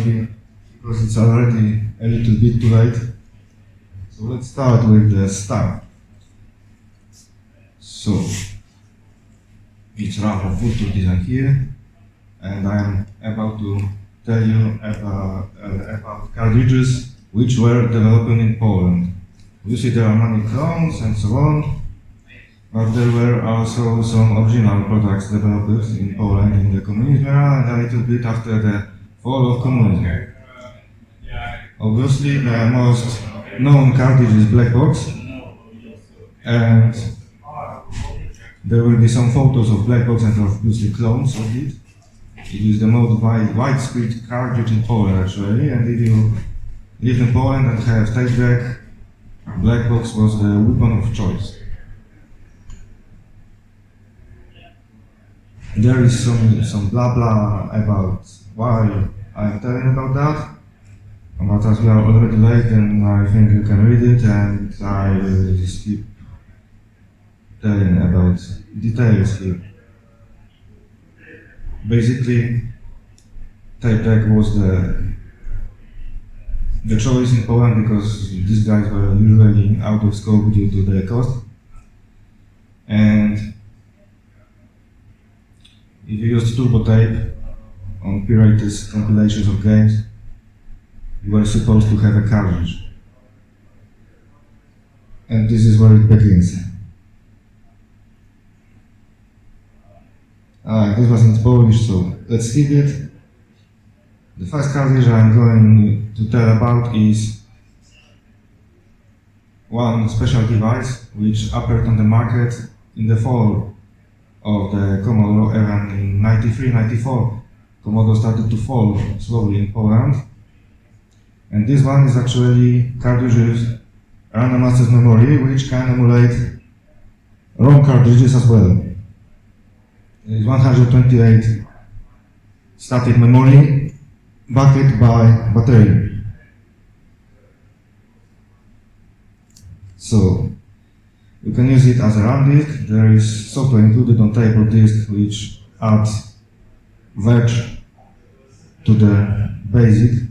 quickly because it's already a little bit too late. So let's start with the start. So it's rather full to design here, and I'm about to tell you about cartridges which were developed in Poland. You see there are many clones and so on, but there were also some original products developed in Poland in the communism era and a little bit after the fall of communism. Obviously the most known cartridge is Black Box, and there will be some photos of Black Box and obviously clones of it. It is the most widespread cartridge in Poland actually, and if you live in Poland and have tape deck, Black Box was the weapon of choice. There is some blah blah about why I'm telling about that, but as we are already late, then I think you can read it, and I will skip telling about details here. Basically, tape deck was the choice in Poland because these guys were usually out of scope due to their cost. And if you used turbo tape on pirated compilations of games, you were supposed to have a cartridge. And this is where it begins. This was in Polish, so let's skip it. The first cartridge I'm going to tell about is one special device which appeared on the market in the fall of the Commodore era in 93-94. Commodore started to fall slowly in Poland. And this one is actually cartridges random access memory which can emulate ROM cartridges as well. It is 128 static memory backed by battery. So you can use it as a RAM disk. There is software included on table disk which adds wedge to the basic,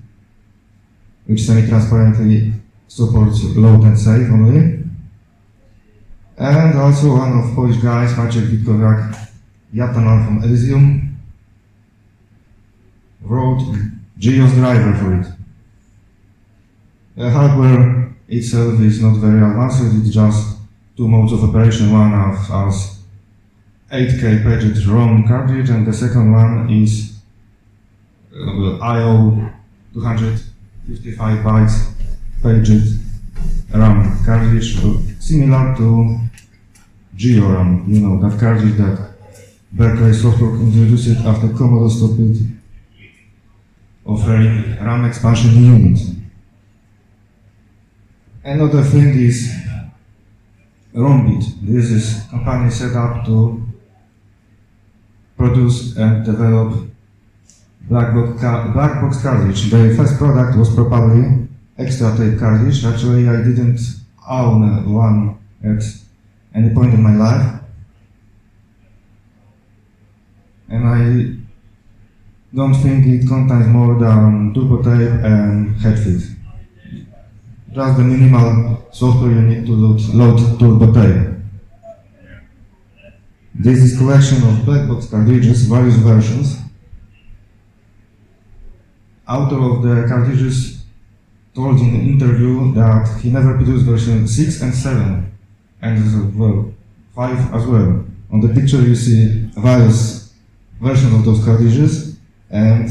which semi-transparently supports load and save only. And also one of Polish guys, Maciek Witkowiak, Yataman from Elysium, wrote GEOS driver for it. The hardware itself is not very advanced, it's just two modes of operation. One as 8K paged ROM cartridge, and the second one is IO 255 bytes paged RAM cartridge, similar to GeoRAM, you know, that cartridge that Berkeley Software introduced it after Commodore stopped offering RAM expansion units. Another thing is ROMbit. This is a company set up to produce and develop black box cartridge. The first product was probably extra tape cartridge. Actually, I didn't own one at any point in my life, and I don't think it contains more than turbo tape and head feed. Just the minimal software you need to load turbo tape. This is collection of black box cartridges, various versions. Author of the cartridges told in an interview that he never produced version 6 and 7, and well, 5 as well. On the picture you see various versions of those cartridges, and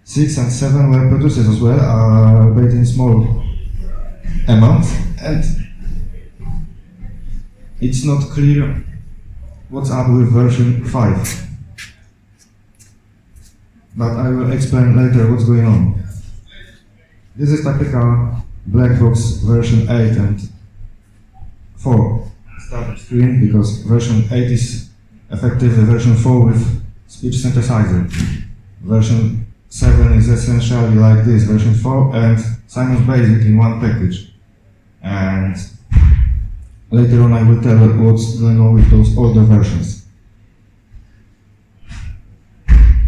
6 and 7 were produced as well, albeit in small amounts, and it's not clear what's up with version 5. But I will explain later what's going on. This is typical black box version 8 and 4 start screen, because version 8 is effectively version 4 with speech synthesizer. Version 7 is essentially like this, version 4 and Simon's Basic in one package. And later on I will tell you what's going on with those older versions.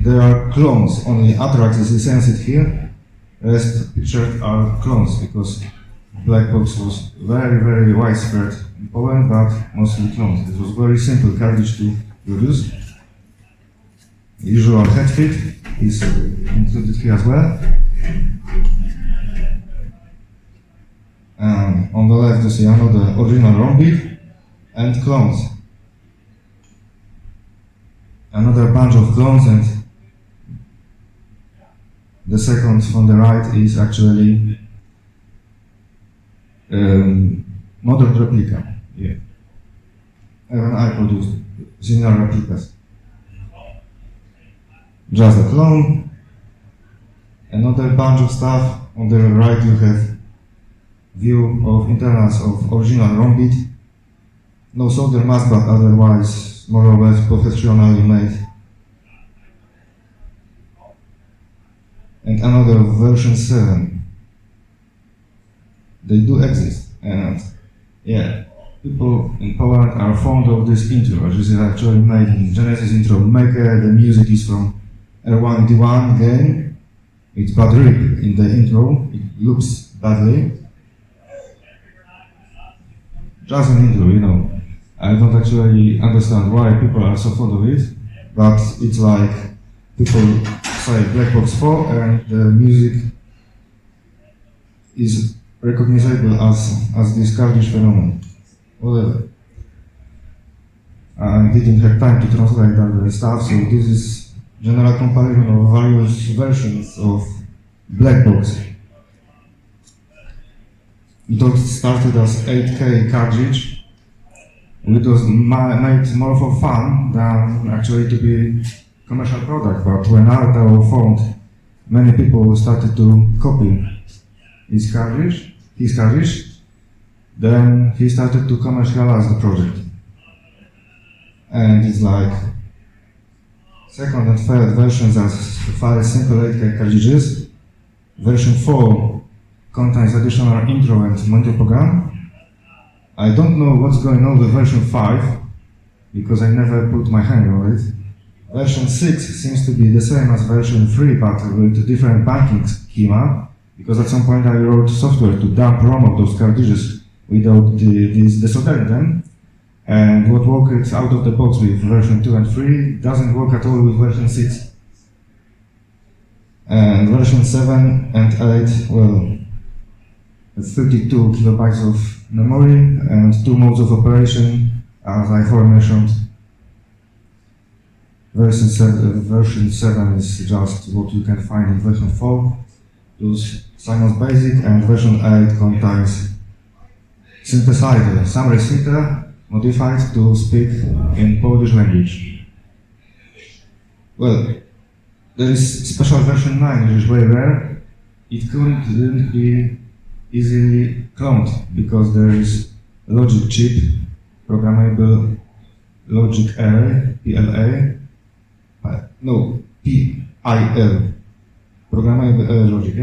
There are clones, only Atrax is licensed here, Rest pictured are clones, because black box was very, very widespread in Poland, but mostly clones. It was very simple cartridge to produce. Usual head fit is included here as well. And on the left you see another original ROM bit and clones. Another bunch of clones, and the second from the right is actually modern replica. Yeah. Even I produced similar replicas. Just a clone. Another bunch of stuff. On the right you have view of internals of original ROM bit. No solder mask, but otherwise more or less professionally made. And another version 7. They do exist, and yeah, people in Poland are fond of this intro. This is actually made in Genesis Intro Maker. The music is from R1D1 game. It's bad rip in the intro. It looks badly. Just an intro, you know. I don't actually understand why people are so fond of it, but it's like people say Black Box 4 and the music is recognizable as this cartridge phenomenon. Whatever. I didn't have time to translate all the stuff, so this is general comparison of various versions of Black Box. It all started as 8K cartridge. It was made more for fun than actually to be commercial product, but when Artao found many people started to copy his cartridge, then he started to commercialize the project. And it's like second and third versions are very simple 8K cartridges. Version 4 contains additional intro and monitor program. I don't know what's going on with version 5, because I never put my hand on it. Version 6 seems to be the same as version 3, but with a different banking schema, because at some point I wrote software to dump ROM of those cartridges without desoldering them. And what worked out of the box with version 2 and 3 doesn't work at all with version 6. And version 7 and 8, well, 32 kilobytes of memory and 2 modes of operation, as I aforementioned. Version 7 is just what you can find in version 4, those Simon's Basic, and version 8 contains synthesizer, some reciter modified to speak in Polish language. Well, there is special version 9, which is very rare. It couldn't be easily cloned because there is a logic chip, programmable logic array, PLA, PIL, programmable array logic,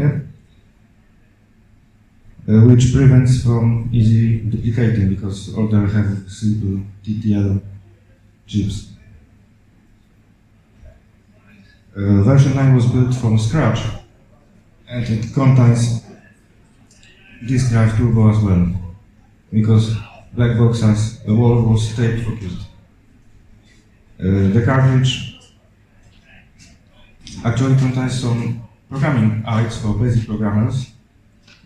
which prevents from easy duplicating because all they have simple TTL chips. Version 9 was built from scratch, and it contains disk drive turbo as well, because Black Box as the wall was state focused. The cartridge actually contains some programming aids for basic programmers,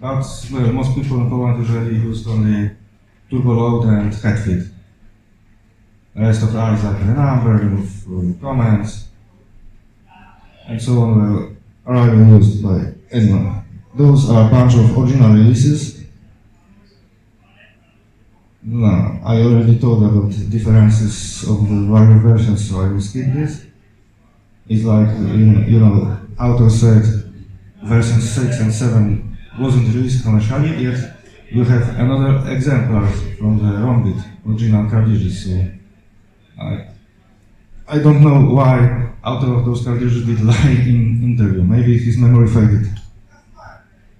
but well, most people in Poland usually used only turbo load and head fit. The rest of the aids like the number, with comments, and so on are already used by anyone. Those are a bunch of original releases. No, I already told about the differences of the various versions, so I will skip this. It's like, you know, author said version 6 and 7 wasn't released commercially, yet you have another exemplar from the ROM bit, original cartridges, so I don't know why author of those cartridges did lie in interview. Maybe his memory faded.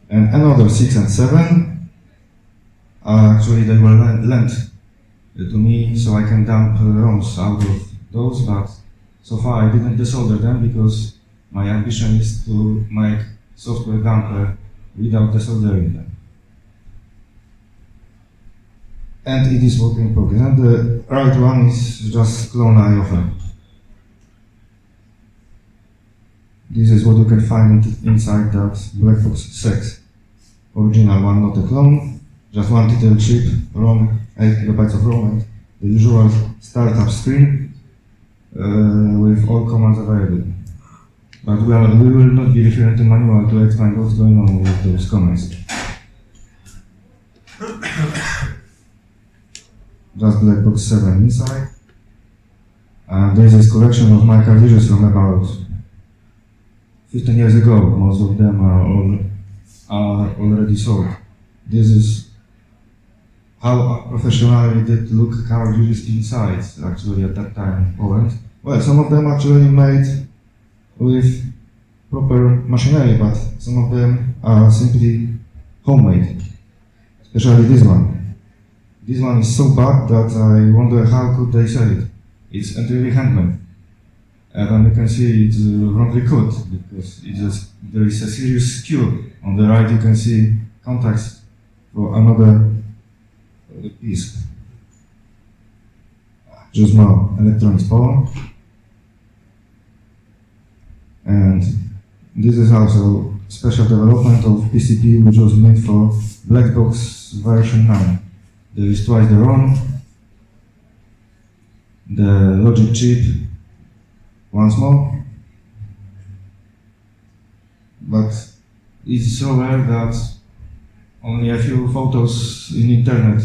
And another 6 and 7, actually they were lent to me so I can dump ROMs out of those, but so far I didn't desolder them because my ambition is to make software dumper without desoldering them. And it is working in progress. And the right one is just clone I offer. This is what you can find inside that black box 6. Original one, not a clone, just one title chip, ROM, 8 kilobytes of ROM, and the usual startup screen with all commands available. But we will not be referring to manual to explain what's going on with those commands. Just black box 7 inside. And this is collection of my cartridges from about 15 years ago. Most of them are already sold. This is how professionally did look cartridges inside, actually, at that time in Poland. Well, some of them actually made with proper machinery, but some of them are simply homemade, especially this one. This one is so bad that I wonder how could they sell it. It's entirely handmade. And you can see it's wrongly cut because there is a serious skew. On the right you can see contacts for another piece. Just now, electronics power. And this is also special development of PCB which was made for black box version 9. There is twice the ROM, the logic chip once more, but it's so rare that only a few photos in internet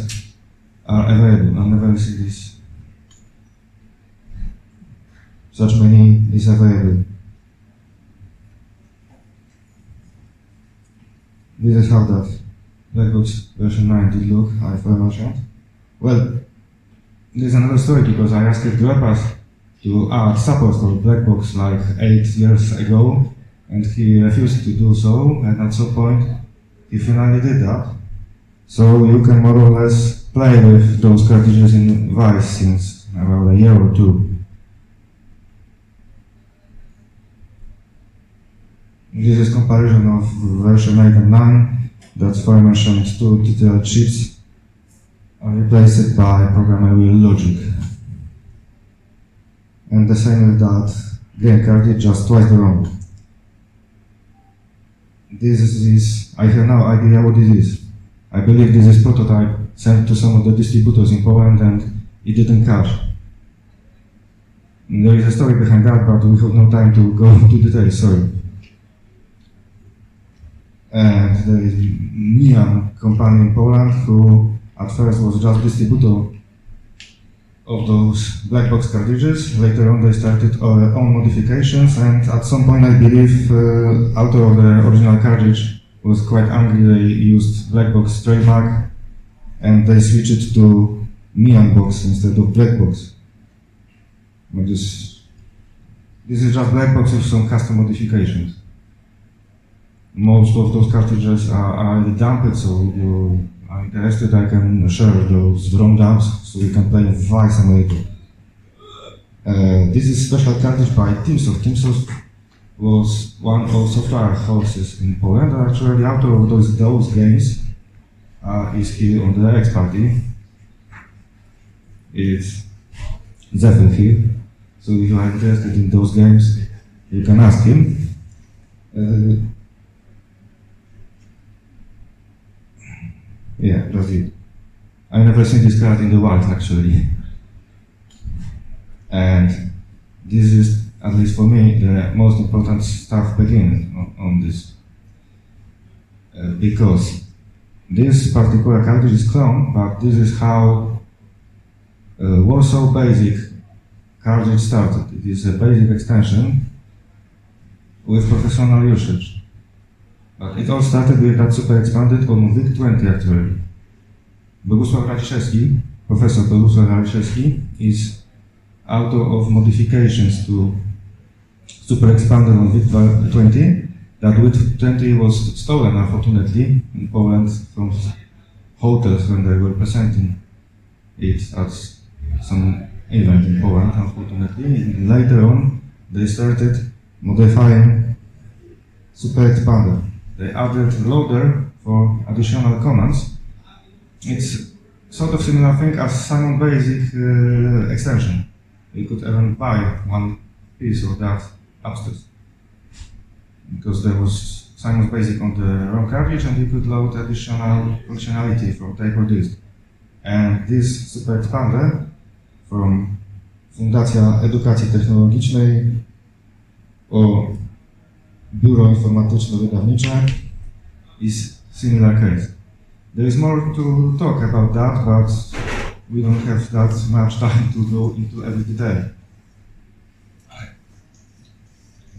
are available. I never see this. Such many is available. This is how that black box version 9 did look, I've ever shown. Well, there's another story because I asked Grapas to add support for black box like 8 years ago, and he refused to do so, and at some point he finally did that. So you can more or less play with those cartridges in Vice since about a year or two. This is comparison of version 8 and 9. That aforementioned two title chips are replaced by programmable logic. And the same with that game cartridge, just twice the ROM. This is, I have no idea what this is. I believe this is prototype sent to some of the distributors in Poland and it didn't catch. There is a story behind that, but we have no time to go into details, sorry. And there is Mian company in Poland who at first was just distributor of those black box cartridges. Later on they started own modifications, and at some point I believe author of the original cartridge was quite angry. They used black box trademark and they switched it to Mian box instead of black box. But this is just black box with some custom modifications. Most of those cartridges are already dumped, so if you are interested, I can share those ROM dumps so you can play with Vice emulator. This is special cartridge by Teamsoft. Teamsoft was one of software houses in Poland. Actually, the author of those games is here on the X party. It's Zephyr here. So if you are interested in those games, you can ask him. Yeah, that's it. I never seen this card in the wild actually. And this is, at least for me, the most important stuff beginning on this. Because this particular cartridge is cloned, but this is how Warsaw Basic cartridge started. It is a basic extension with professional usage. But it all started with that super expanded on VIC-20 actually. Bogusław Raliszewski, Professor Bogusław Raliszewski, is author of modifications to super expanded on VIC-20. That VIC-20 was stolen, unfortunately, in Poland from hotels when they were presenting it at some event in Poland, unfortunately. And later on, they started modifying Super Expander. They added loader for additional commands. It's sort of similar thing as Simon Basic extension. You could even buy one piece of that upstairs. Because there was Simon Basic on the ROM cartridge and you could load additional functionality from tape or disk. And this Super Expander from Fundacja Edukacji Technologicznej o Biuro Informatyczno-Wydawnicze is similar case. There is more to talk about that, but we don't have that much time to go into every detail.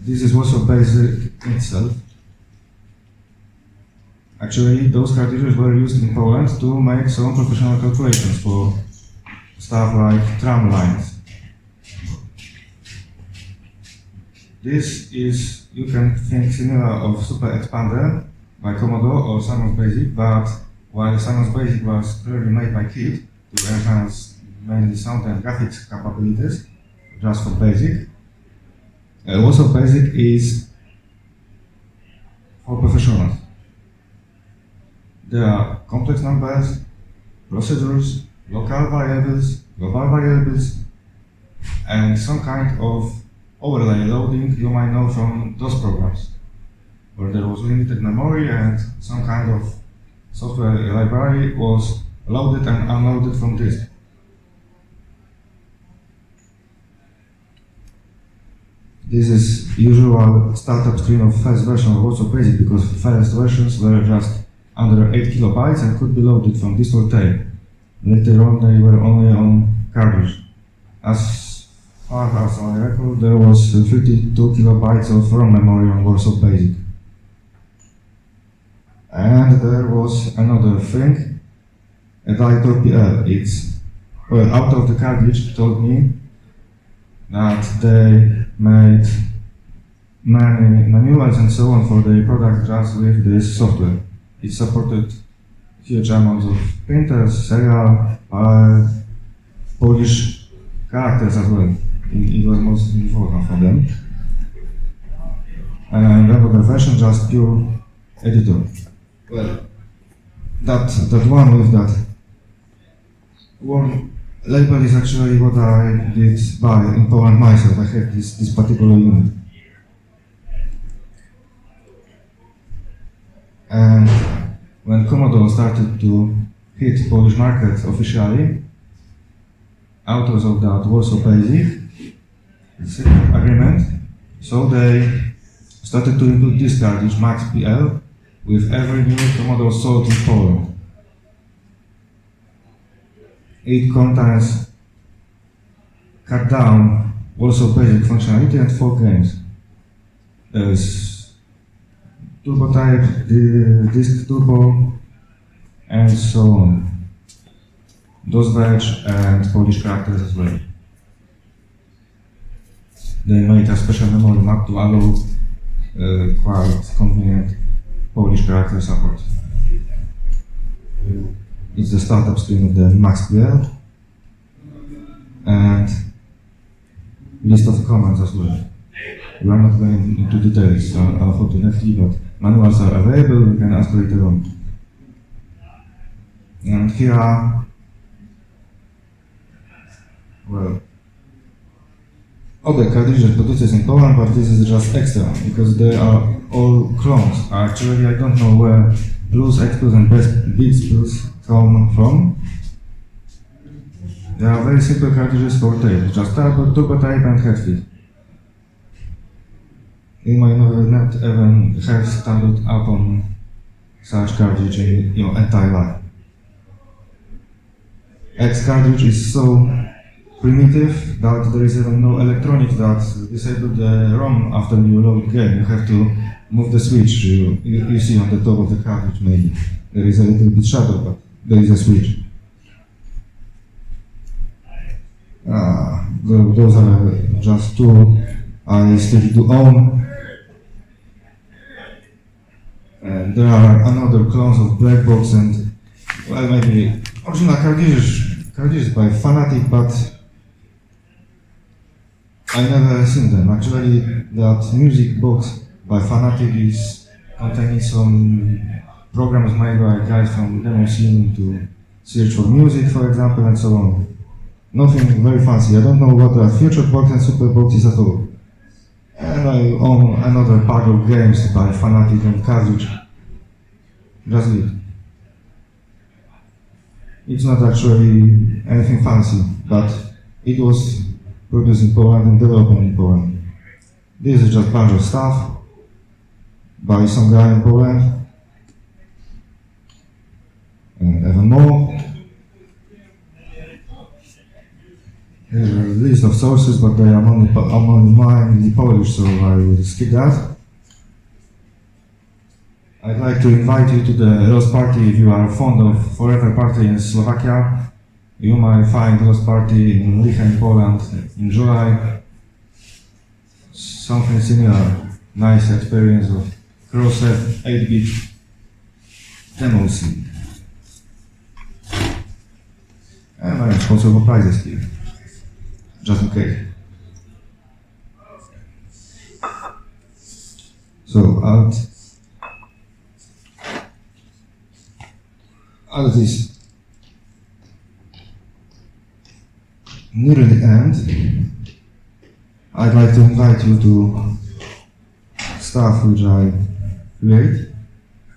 This is also basic itself. Actually, those cartridges were used in Poland to make some professional calculations for stuff like tram lines. This is, you can think similar of Super Expander by Commodore or Simon's Basic, but while Simon's Basic was clearly made by Kit to enhance mainly sound and graphics capabilities, just for Basic, also Basic is for professionals. There are complex numbers, procedures, local variables, global variables, and some kind of overlay loading you might know from those programs, where there was limited memory and some kind of software library was loaded and unloaded from disk. This is usual startup screen of first version of also Basic, because first versions were just under 8 kilobytes and could be loaded from disk or tape. Later on they were only on cartridge. As far as I recall, there was 52 kilobytes of ROM memory on Warsaw Basic. And there was another thing, Editor PL. It's, well, out of the cartridge told me that they made many manuals and so on for the product just with this software. It supported huge amounts of printers, serial, Polish characters as well. It was most important for them. And another version, just pure editor. Well, that one with that one label is actually what I did buy in Poland myself. I have this particular unit. And when Commodore started to hit Polish market officially, authors of that Warsaw Basic agreement, so they started to include this cartridge, Max PL, with every new Commodore sold in Poland. It contains cut down Warsaw Basic functionality and 4 games. There's Turbo Type, the Disk Turbo, and so on. DOS Batch and Polish characters as well. They made a special memory map to allow quite convenient Polish character support. It's the startup screen of the Max PL and list of commands as well. We are not going into details, unfortunately, but manuals are available, we can ask later on. And here are, well, other cartridges produced in Poland, but this is just extra, because they are all clones. Actually, I don't know where Plus, X Plus and Beats Plus come from. They are very simple cartridges for tape, just turbo tape and head feed. You might not even have stumbled upon such cartridge in your entire life. X cartridge is so primitive that there is even no electronics that disable the ROM after you load the game. You have to move the switch you see on the top of the cartridge maybe. There is a little bit shadow, but there is a switch. Those are just two I still do own. And there are another clones of Black Box and, well, maybe original cartridges by Fanatic, but I never seen them. Actually, that music box by Fanatic is containing some programs made by guys from demo scene to search for music, for example, and so on. Nothing very fancy. I don't know what a Future Box and Super Box is at all. And I own another pack of games by Fanatic and Cartridges. Just it. It's not actually anything fancy, but it was produced in Poland and developed in Poland. This is just a bunch of stuff by some guy in Poland. And even more. Here's a list of sources, but they are only mine in Polish, so I will skip that. I'd like to invite you to the Lost Party if you are fond of Forever Party in Slovakia. You might find Lost Party in Liche in Poland in July. Something similar, nice experience of cross-set 8-bit demo scene. And I'm responsible for prizes here, just in case. So out of this, near the end, I'd like to invite you to stuff which I create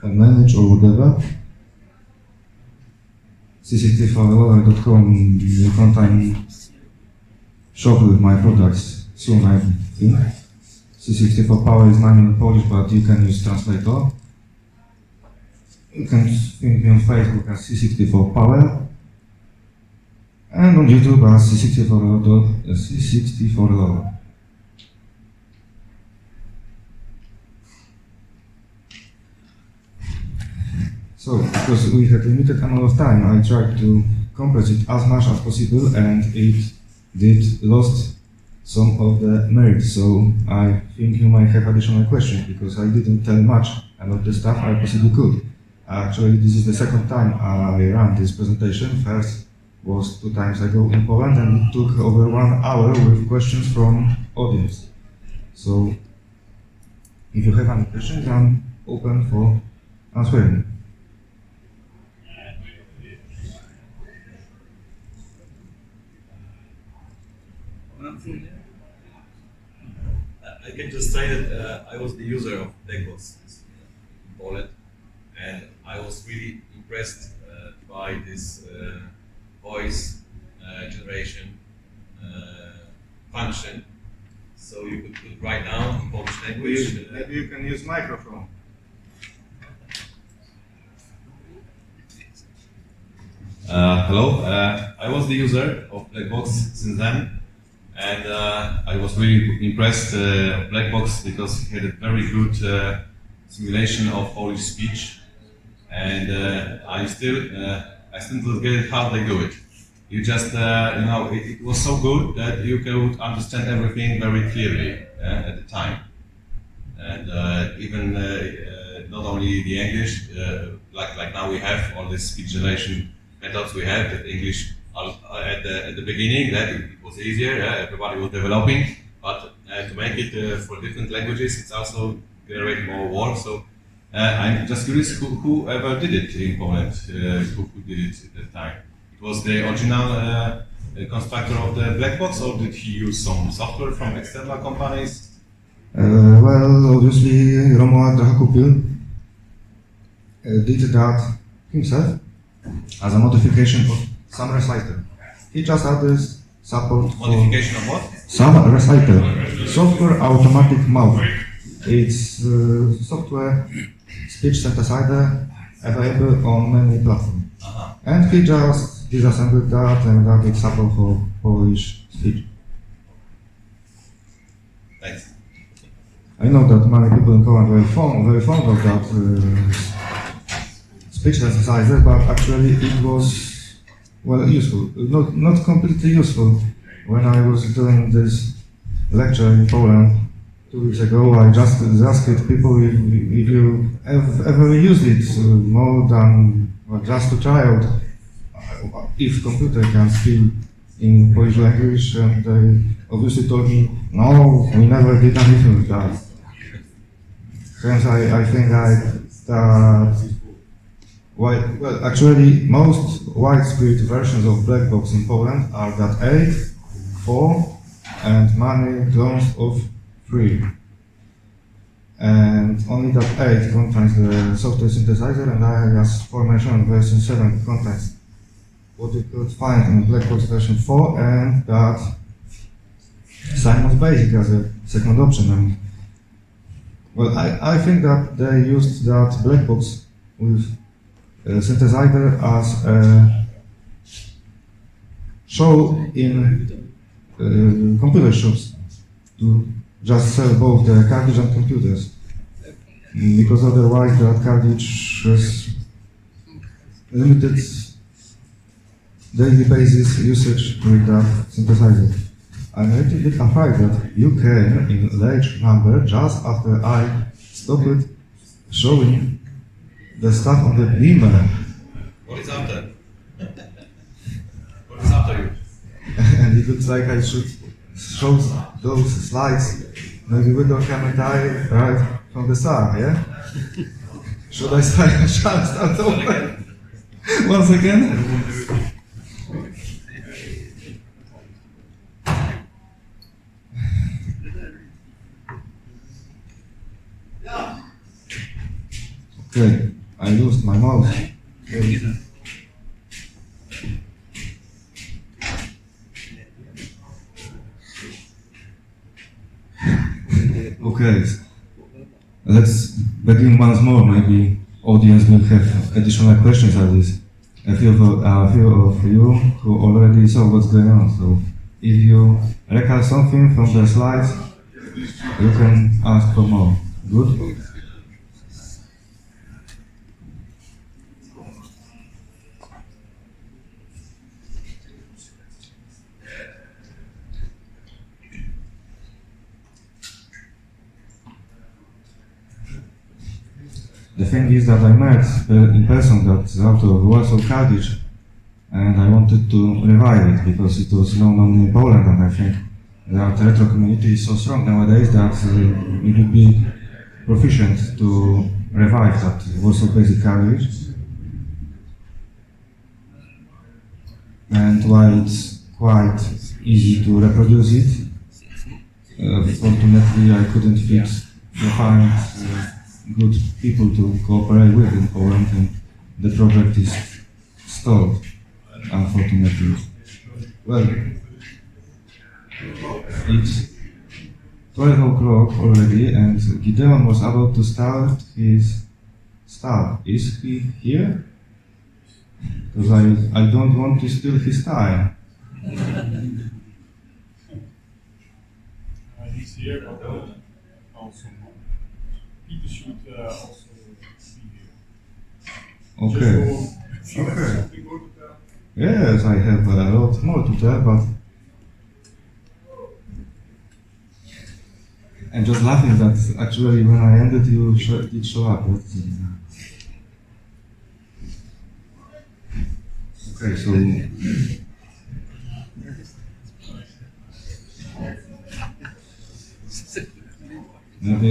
and manage or whatever. cc34lover.com will contain shop with my products soon, I think. C64 Power is not in Polish, but you can use translator. You can find me on Facebook as C64 Power and on YouTube as C64Lover. So, because we had limited amount of time, I tried to compress it as much as possible, and it did lost some of the merit. So I think you might have additional questions, because I didn't tell much about the stuff I possibly could. Actually, this is the second time I ran this presentation. First was 2 times ago in Poland, and it took over 1 hour with questions from audience. So if you have any questions, I'm open for answering. I can just say that I was the user of Blackbox in Poland, and I was really impressed by this voice generation function. So you could write down in Polish language. Maybe you can use microphone. Hello, I was the user of Blackbox since then, and I was really impressed with Blackbox because it had a very good simulation of Polish speech, and I still don't get it how they do it. You just, it was so good that you could understand everything very clearly at the time, and even not only the English, like now we have all this speech generation methods we have, that English at the beginning, that it was easier, everybody was developing, but to make it for different languages, it's also generating more work. So I'm just curious whoever did it in Poland, who did it at that time. It was the original constructor of the black box, or did he use some software from external companies? Well, obviously Romuald Drachakupil did that himself as a modification of some reciter. He just added support Modification of what? Some reciter, software automatic mouth. It's software speech synthesizer available on many platforms. And he just disassembled that and added support for Polish speech. Thanks. I know that many people in Poland are very fond of that speech synthesizer, but actually it was, well, useful. Not completely useful. When I was doing this lecture in Poland 2 weeks ago, I just asked people if you have ever used it more than just to try out if computer can speak in Polish language, and they obviously told me, no, we never did anything with that. hence I think that well, actually, most widespread versions of black box in Poland are that 8, 4, and many clones of 3. And only that 8 contains the software synthesizer, and I, as aforementioned, version 7 contains what you could find in black box version 4, and that Simon's Basic as a second option. And well, I think that they used that black box with synthesizer as a show in computer shops to just sell both the cartridge and computers, because otherwise the cartridge has limited daily basis usage with that synthesizer. I'm a little bit afraid that you came in large number just after I stopped showing the stuff on the beamer. What is after? What is after you? And it looks like I should show those slides maybe with the camera right from the start, yeah? Should I start over? Once again? Okay, I lost my mouse. Okay, let's begin once more. Maybe audience will have additional questions at this. A few of you who already saw what's going on. So if you recall something from the slides, you can ask for more. Good? The thing is that I met in person that author of Warsaw Cartridge, and I wanted to revive it because it was known only in Poland, and I think that retro community is so strong nowadays that it would be proficient to revive that Warsaw Basic Cartridge. And while it's quite easy to reproduce it, fortunately I couldn't find good people to cooperate with in Poland, and the project is stalled, unfortunately. Well, it's 12 o'clock already, and Gideon was about to start his stuff. Is he here? Because I don't want to steal his time. He's here, but also Peter should also be here. Okay. Okay. Yes, I have a lot more to tell, but I'm just laughing that actually when I ended you did show up. Okay, so maybe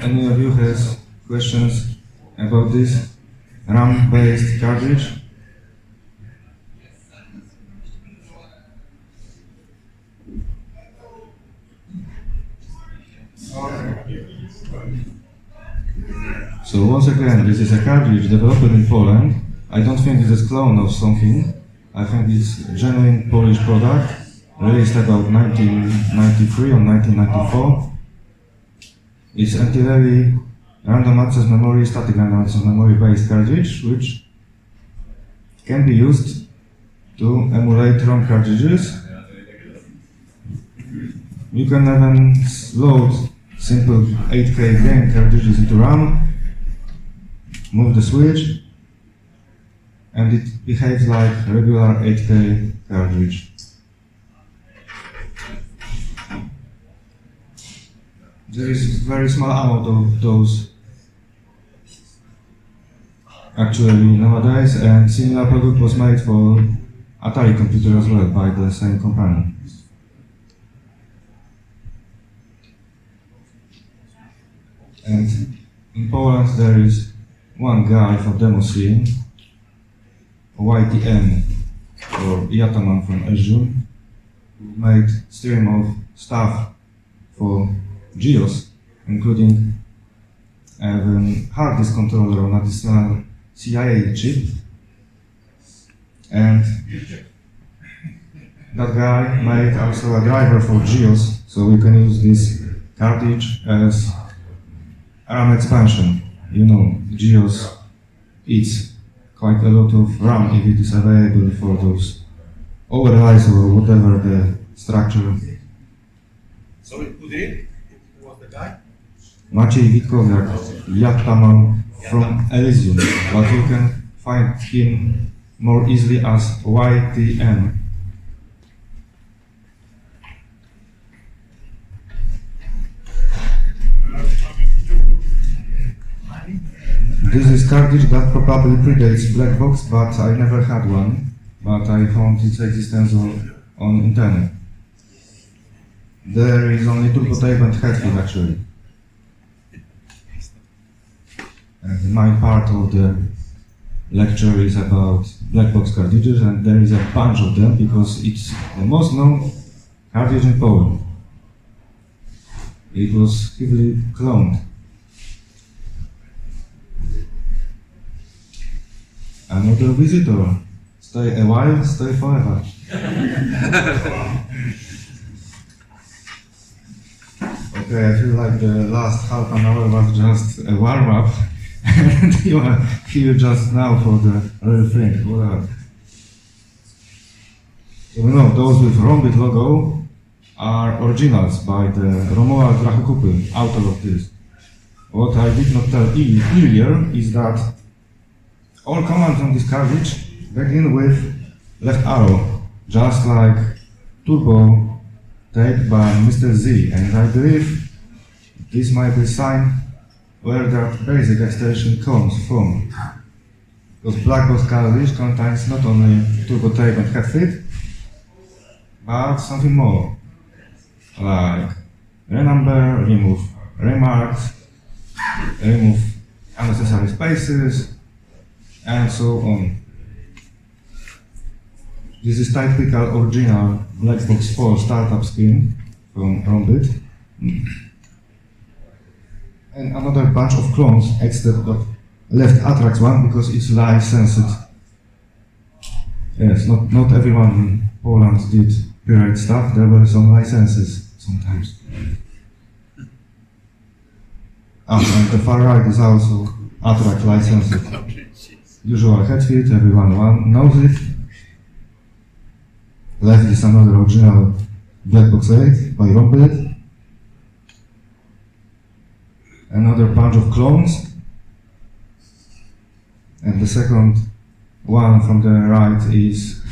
any of you has questions about this RAM-based cartridge? So once again, this is a cartridge developed in Poland. I don't think it's a clone of something. I think it's a genuine Polish product, released about 1993 or 1994. It's entirely random access memory, static random access memory based cartridge, which can be used to emulate ROM cartridges. You can even load simple 8K game cartridges into RAM, move the switch, and it behaves like a regular 8K cartridge. There is very small amount of those actually nowadays, and similar product was made for Atari computer as well by the same company. And in Poland there is one guy from demo scene, YTN, or Yataman from Ezhun, who made stream of stuff for GEOS, including even hard disk controller on additional CIA chip. And that guy made also a driver for GEOS, so we can use this cartridge as RAM expansion. You know, GEOS eats quite a lot of RAM if it is available for those overrides or whatever the structure. Sorry, who did? Who was the guy? Maciej Witkowiak, Yataman from Elysium, but you can find him more easily as YTN. This is cartridge that probably predates Black Box, but I never had one, but I found its existence on internet. There is only turbo tape and head feed actually. And my part of the lecture is about Black Box cartridges, and there is a bunch of them because it's the most known cartridge in Poland. It was heavily cloned. Another visitor. Stay a while, stay forever. Okay, I feel like the last half an hour was just a warm-up, and you are here just now for the real thing. Whatever. So you know, those with Rombit logo are originals by the Romuald Drachekupy, author of this. What I did not tell earlier is that all commands on this cartridge begin with left arrow, just like turbo tape by Mr. Z, and I believe this might be a sign where that basic extension comes from. Because Black Box cartridge contains not only turbo tape and head feed, but something more, like renumber, remove remarks, remove unnecessary spaces, and so on. This is typical original Black Box 4 startup screen from Rombit. And another bunch of clones, except the left Atrax one because it's licensed. Yes, not everyone in Poland did pirate stuff, there were some licenses sometimes. And the far right is also Atrax licensed. Usual head feed, everyone knows it. Left is another original Black Box 8 by Rombit. Another bunch of clones. And the second one from the right is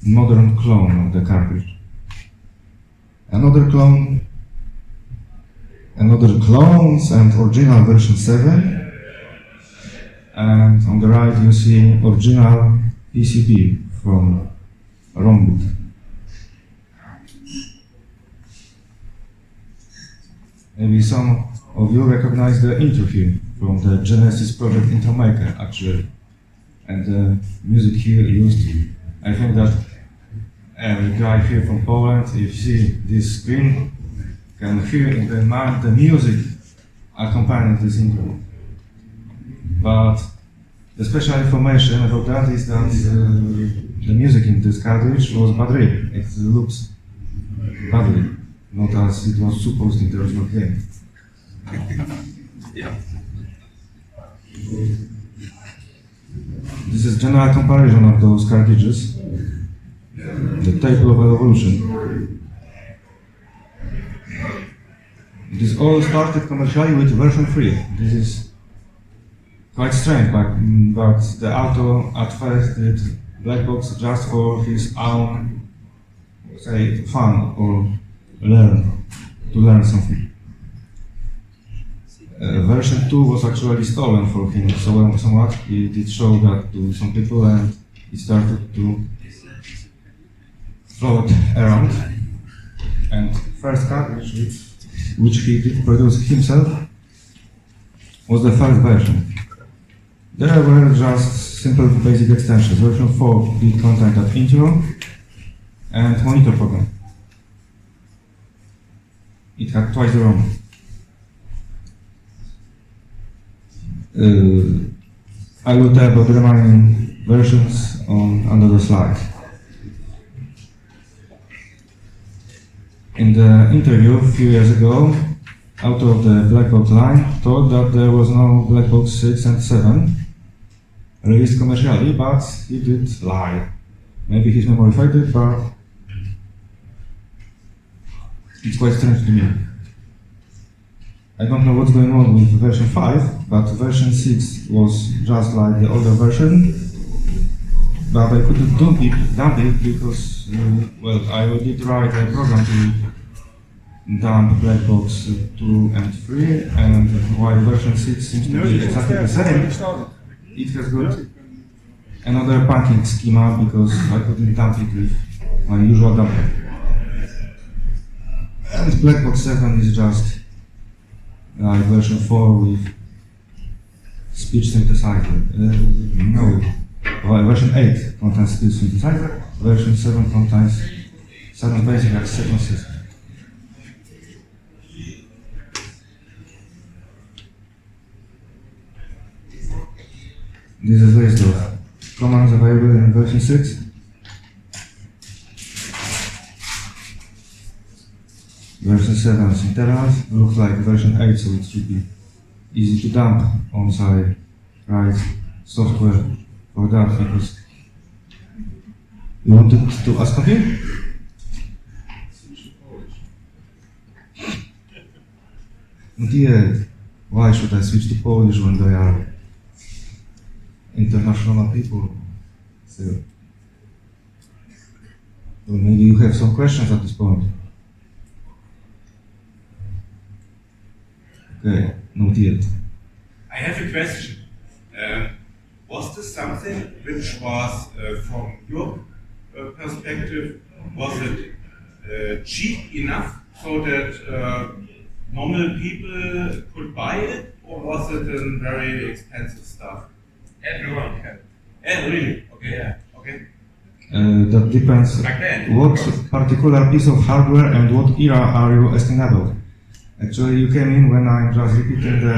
modern clone of the cartridge. Another clone, another clones, and original version 7. And on the right you see original PCB from Rombit. Maybe some of you recognize the intro here from the Genesis project intro maker actually. And the music here used, I think that every guy here from Poland, if you see this screen, can hear in the mind the music accompanying this intro. But the special information about that is that the music in this cartridge was bad rip. It looks badly, not as it was supposed in the original game. Yeah. This is general comparison of those cartridges. The table of evolution. This all started commercially with version 3. This is quite strange, but the author at first did Black Box just for his own, say, fun or to learn something. Version 2 was actually stolen for him, so somewhat he did show that to some people, and he started to float around. And first cartridge, which he did produce himself, was the first version. There were just simple basic extensions. Version 4 did content at intro and monitor program. It had twice the ROM. I will tell about the remaining versions under the slide. In the interview a few years ago, author of the Black Box line thought that there was no Black Box 6 and 7 released commercially, but he did lie. Maybe his memory faded, but it's quite strange to me. I don't know what's going on with version 5, but version 6 was just like the older version, but I couldn't dump it because, well, I did write a program to dump Black Box 2 and 3, and while version 6 seems to be exactly the same, it has got another packing schema because I couldn't dump it with my usual dumper. And Black Box 7 is just like version 4 with speech synthesizer. No, well, version 8 contains speech synthesizer, version 7 contains 7 basic like second system. This is a list of commands available in version 6. Version 7 is internals, looks like version 8, so it should be easy to dump on-site, write software for that, because you wanted to ask of him? Not yet. Why should I switch to Polish when they are international people? So, well, maybe you have some questions at this point. Okay, not yet. I have a question. Was this something which was, from your perspective, was it cheap enough so that normal people could buy it, or was it a very expensive stuff? Everyone can. Really? Okay. Yeah. Okay. That depends Back then. what particular piece of hardware and what era are you asking about. Actually, you came in when I'm just repeating the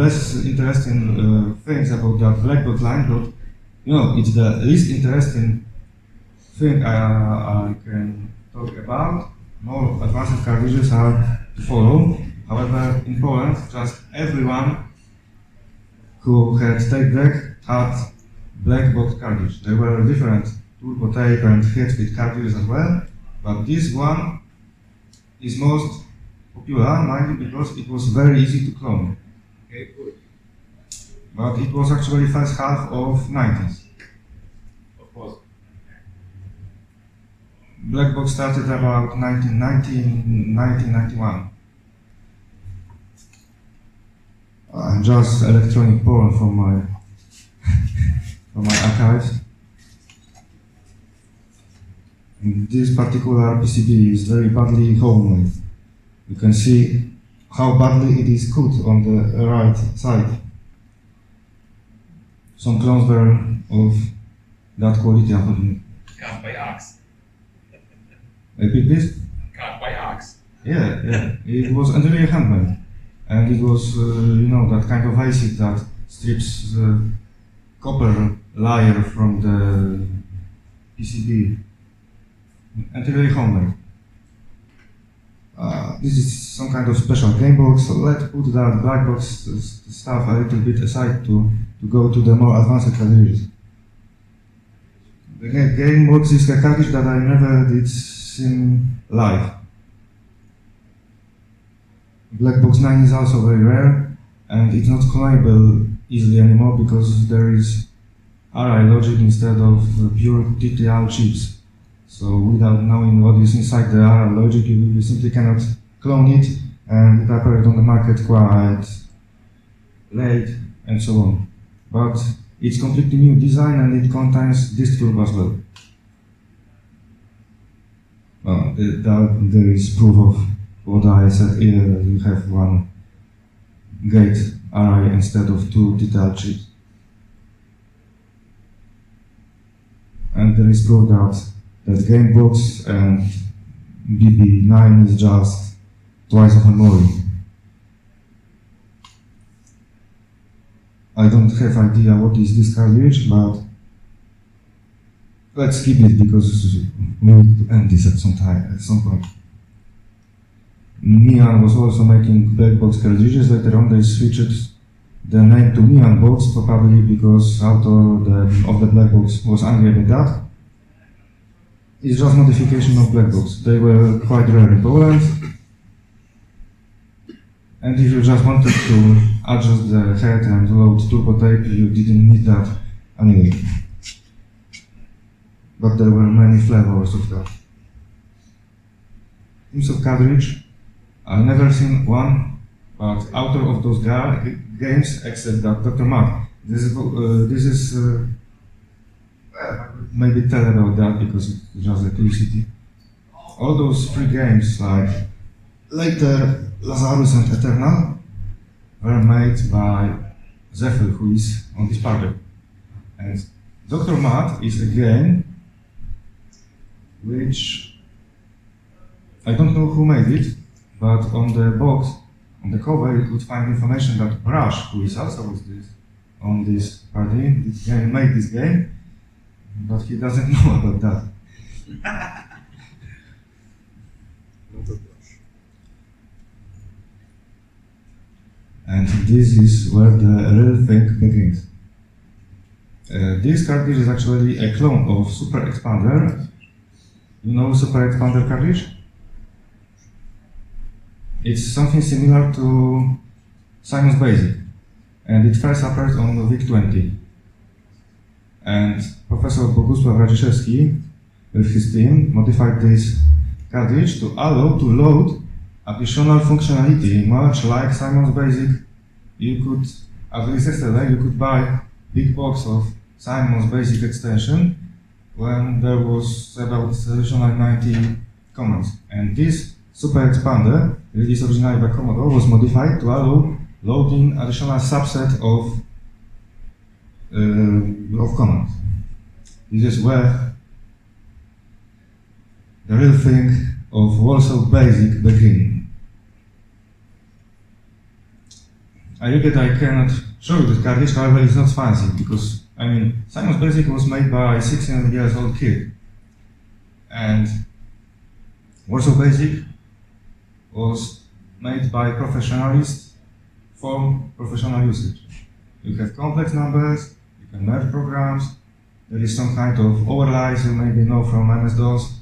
less interesting things about that Black Box line, but you know, it's the least interesting thing I can talk about. More advanced cartridges are to follow. However, in Poland, just everyone who had tape deck had Black Box cartridge. There were different turbo tape and head-speed cartridges as well, but this one is most popular, mainly because it was very easy to clone. Okay, good. But it was actually first half of 90s. Of course. Black Box started about 1990, 1991. Just electronic porn from my from my archives. And this particular PCB is very badly homemade. You can see how badly it is cut on the right side. Some clones were of that quality, unfortunately. Cut by axe. Repeat this? Cut by axe. Yeah. It was entirely handmade. And it was, that kind of acid that strips the copper layer from the PCB. Entirely homemade. This is some kind of special game box, so let's put that Black Box stuff a little bit aside to go to the more advanced cartridges. The game box is a cartridge that I never did see live. Black Box 9 is also very rare, and it's not clonable easily anymore because there is RI logic instead of pure TTL chips. So without knowing what is inside the RI logic, you simply cannot clone it, and it appeared on the market quite late, and so on. But it's completely new design, and it contains disk turbo as well. There is proof of what I said here, that you have one gate array instead of 2 detailed chips. And there is proof that game box and BB9 is just twice of memory. I don't have idea what is this cartridge, but let's skip it because we need to end this at some point. Mian was also making black box cartridges. Later on they switched the name to Mian box, probably because author of the black box was angry about that. It's just modification of black box. They were quite rare in Poland. And if you just wanted to adjust the head and load turbo tape, you didn't need that anyway. But there were many flavors of that. Teams of cartridge, I've never seen one, but author of those games, except that Dr. Matt. This is maybe tell about that because it's just a curiosity. All those three games, like later Lazarus and Eternal, were made by Zephyr, who is on this project. And Dr. Matt is a game which I don't know who made it, but on the box, on the cover, you could find information that Brush, who is also with this, on this party, made this game, but he doesn't know about that. And this is where the real thing begins. This cartridge is actually a clone of Super Expander. You know Super Expander cartridge? It's something similar to Simon's Basic, and it first appeared on VIC-20. And Professor Bogusław Radziszewski, with his team, modified this cartridge to allow to load additional functionality, much like Simon's Basic. You could, at least yesterday, you could buy big box of Simon's Basic extension when there was about additional 90 commands. And this Super Expander, released originally by Commodore, was modified to allow loading additional subset of commands. This is where the real thing of Warsaw Basic began. I regret I cannot show you this cartridge, however it's not fancy, because, I mean, Simon's Basic was made by a 16 years old kid, and Warsaw Basic was made by professionalists for professional usage. You have complex numbers, you can merge programs, there is some kind of overlays you maybe know from MS-DOS.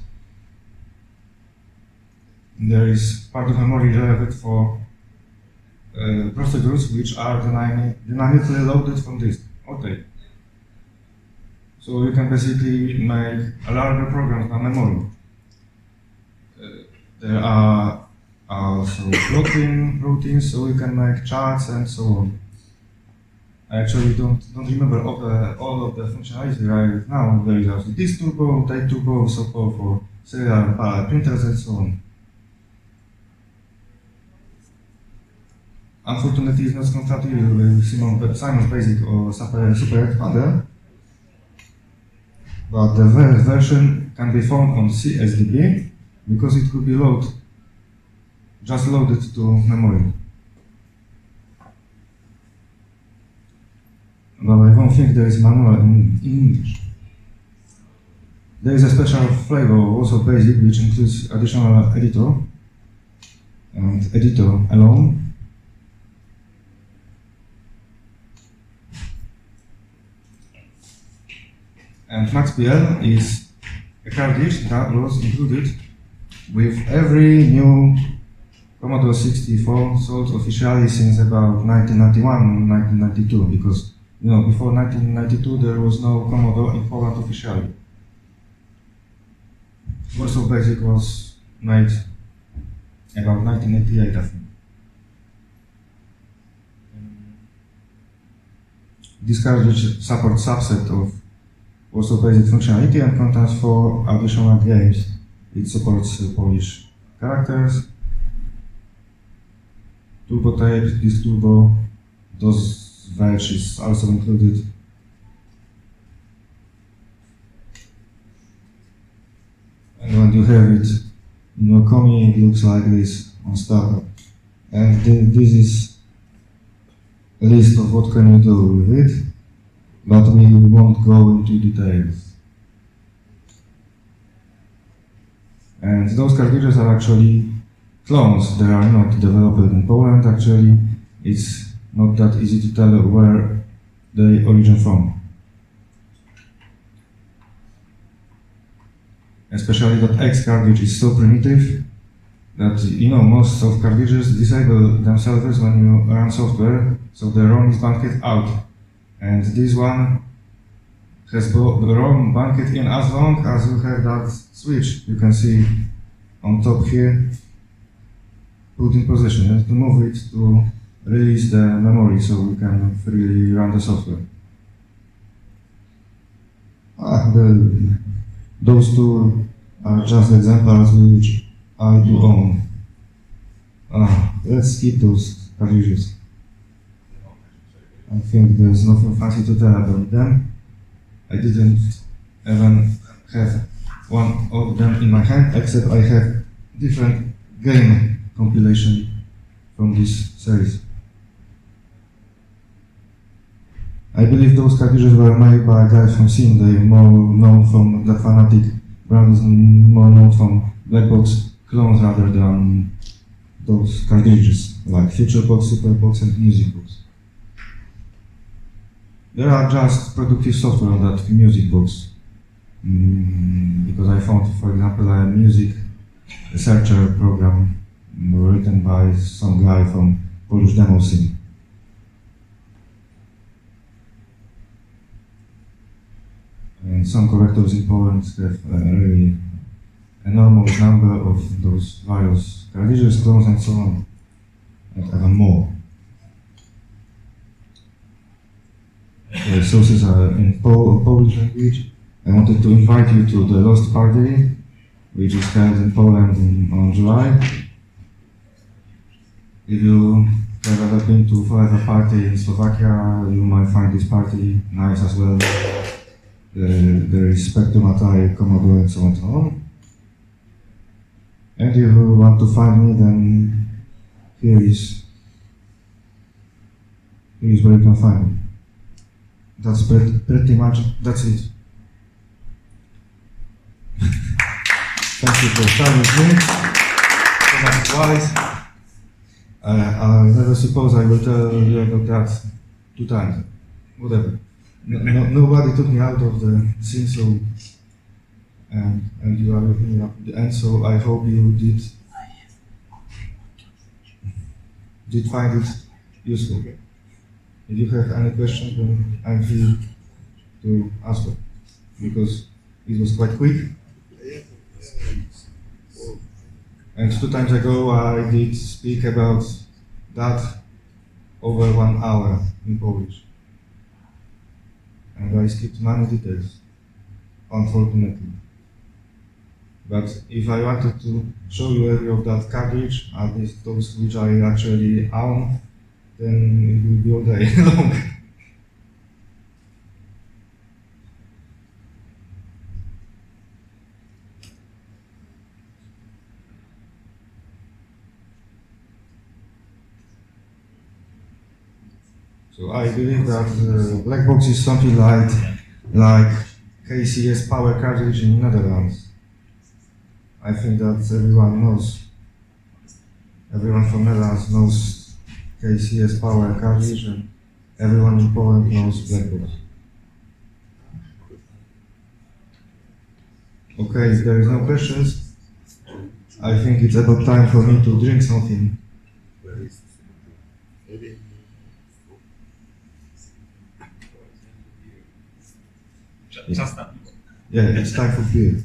There is part of memory reserved for procedures which are dynamically loaded from disk or tape. So you can basically make a larger program than memory. There are also plotting routines, so you can make charts and so on. I actually don't remember all of the functionality right now. There is also disk turbo, tape turbo, support for serial parallel printers and so on. Unfortunately, it's not compatible with Simon's Basic or Super Expander, but the version can be found on CSDB because it could be just loaded to memory. But I don't think there is manual in English. There is a special flavor, also Basic, which includes additional editor and editor alone. And MaxPL is a cartridge that was included with every new Commodore 64 sold officially since about 1991 or 1992, because before 1992 there was no Commodore in Poland officially. Warsaw Basic was made about 1988, I think. This cartridge supports subset of Warsaw Basic functionality and contains 4 additional games. It supports Polish characters, turbo tape, disk turbo, those veg is also included. And when you have it in your commie, it looks like this on startup. And this is a list of what can you do with it, but we won't go into details. And those cartridges are actually clones. They are not developed in Poland. Actually, it's not that easy to tell where they origin from. Especially that X cartridge is so primitive that, you know, most of cartridges disable themselves when you run software, so the ROM is banked out. And this one has the ROM banked in as long as you have that switch. You can see on top here, put in position. You have to move it to release the memory so we can freely run the software. Those two are just examples which I do own. Let's skip those cartridges. I think there's nothing fancy to tell about them. I didn't even have one of them in my hand, except I have different game compilation from this series. I believe those cartridges were made by guys from Sim. They're more known from the Fanatic brand, is more known from Black Box clones rather than those cartridges like Future Box, Super Box, and Music Box. There are just productive software on that Music Box. Because I found, for example, a music searcher program written by some guy from Polish demo scene. And some collectors in Poland have a really enormous number of those various cartridges, clones, and so on, and even more. The sources are in Polish language. I wanted to invite you to the Lost Party, which is held in Poland on July. If you have ever been to Forever Party in Slovakia, you might find this party nice as well. There is Spectrum, Atari, Commodore, and so on and so on. And if you want to find me, then here is where you can find me. That's pretty much, that's it. Thank you for sharing with me. So much advice. I never suppose I will tell you about that 2 times. Whatever. Nobody took me out of the scene, so and you are with me up to the end. So I hope you did find it useful. If you have any questions, then I'm free to answer because it was quite quick. And 2 times ago I did speak about that over 1 hour in Polish. And I skipped many details, unfortunately. But if I wanted to show you every of that cartridge, at least those which I actually own, then it will be all day long. So I believe that Black Box is something like KCS power cartridge in Netherlands. I think that everyone knows. Everyone from Netherlands knows KCS power cartridge, and everyone in Poland knows Black Box. Okay, if there is no questions, I think it's about time for me to drink something. Just that. Yeah, it's time for beer.